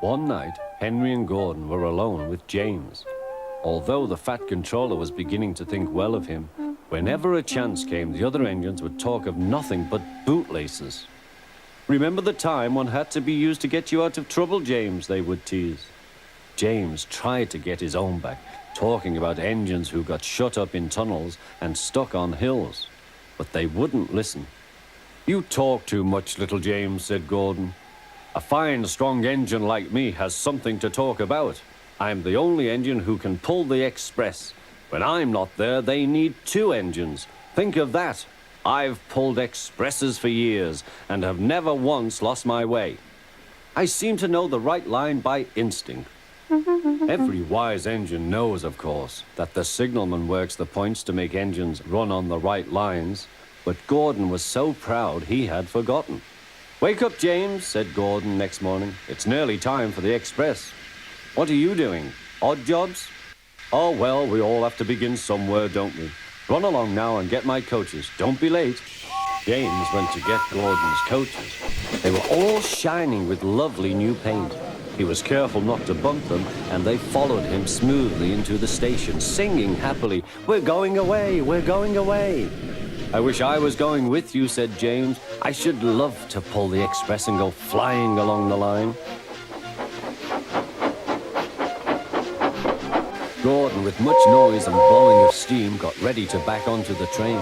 One night, Henry and Gordon were alone with James. Although the Fat Controller was beginning to think well of him, whenever a chance came, the other engines would talk of nothing but bootlaces. "Remember the time one had to be used to get you out of trouble, James?" they would tease. James tried to get his own back, talking about engines who got shut up in tunnels and stuck on hills. But they wouldn't listen. "You talk too much, little James," said Gordon. "A fine, strong engine like me has something to talk about. I'm the only engine who can pull the express. When I'm not there, they need two engines. Think of that. I've pulled expresses for years and have never once lost my way. I seem to know the right line by instinct." Every wise engine knows, of course, that the signalman works the points to make engines run on the right lines, but Gordon was so proud he had forgotten. "Wake up, James," said Gordon next morning. "It's nearly time for the express." "What are you doing? Odd jobs?" "Oh, well, we all have to begin somewhere, don't we? Run along now and get my coaches. Don't be late." James went to get Gordon's coaches. They were all shining with lovely new paint. He was careful not to bump them, and they followed him smoothly into the station, singing happily, "We're going away, we're going away." "I wish I was going with you," said James. "I should love to pull the express and go flying along the line." Gordon, with much noise and blowing of steam, got ready to back onto the train.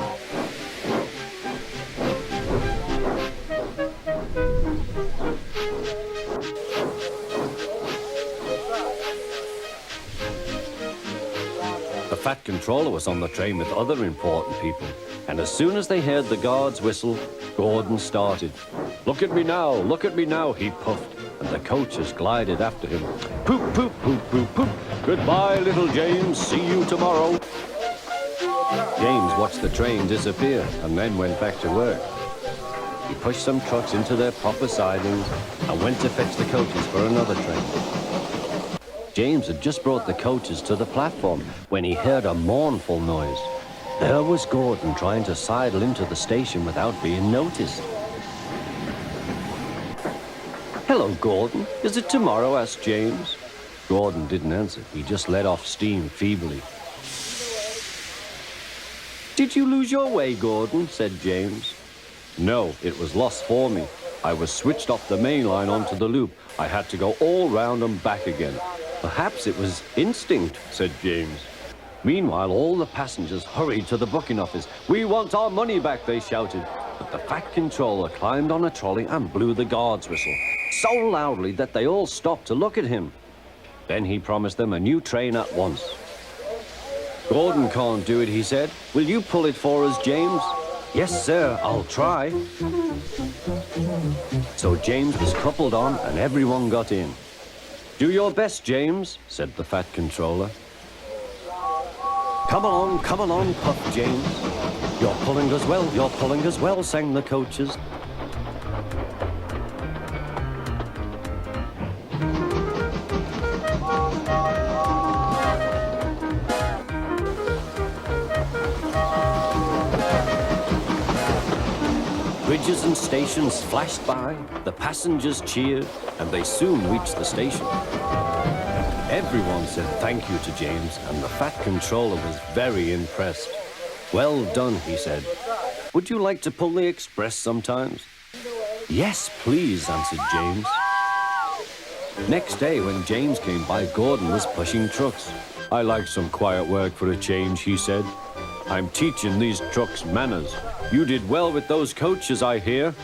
The Fat Controller was on the train with other important people, and as soon as they heard the guard's whistle, Gordon started. Look at me now," he puffed, and the coaches glided after him. "Poop, poop, poop, poop, poop. Goodbye, little James. See you tomorrow." James watched the train disappear and then went back to work. He pushed some trucks into their proper sidings and went to fetch the coaches for another train. James had just brought the coaches to the platform when he heard a mournful noise. There was Gordon trying to sidle into the station without being noticed. "Hello, Gordon. Is it tomorrow?" asked James. Gordon didn't answer. He just let off steam feebly. "Did you lose your way, Gordon?" said James. "No, it was lost for me. I was switched off the main line onto the loop. I had to go all round and back again." "Perhaps it was instinct," said James. Meanwhile, all the passengers hurried to the booking office. "We want our money back," they shouted. But the Fat Controller climbed on a trolley and blew the guard's whistle so loudly that they all stopped to look at him. Then he promised them a new train at once. "Gordon can't do it," he said. "Will you pull it for us, James?" "Yes, sir, I'll try." So James was coupled on and everyone got in. "Do your best, James," said the Fat Controller. Come along, puffed James. You're pulling as well, sang the coaches. Bridges and stations flashed by, the passengers cheered, and they soon reached the station. Everyone said thank you to James, and the Fat Controller was very impressed. "Well done," he said. "Would you like to pull the express sometimes?" "Yes, please," answered James. Next day, when James came by, Gordon was pushing trucks. "I like some quiet work for a change," he said. "I'm teaching these trucks manners. You did well with those coaches, I hear."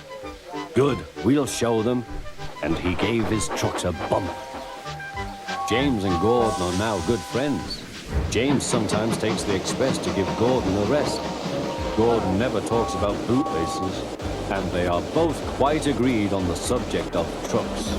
"Good, we'll show them." And he gave his trucks a bump. James and Gordon are now good friends. James sometimes takes the express to give Gordon a rest. Gordon never talks about bootlaces, and they are both quite agreed on the subject of trucks.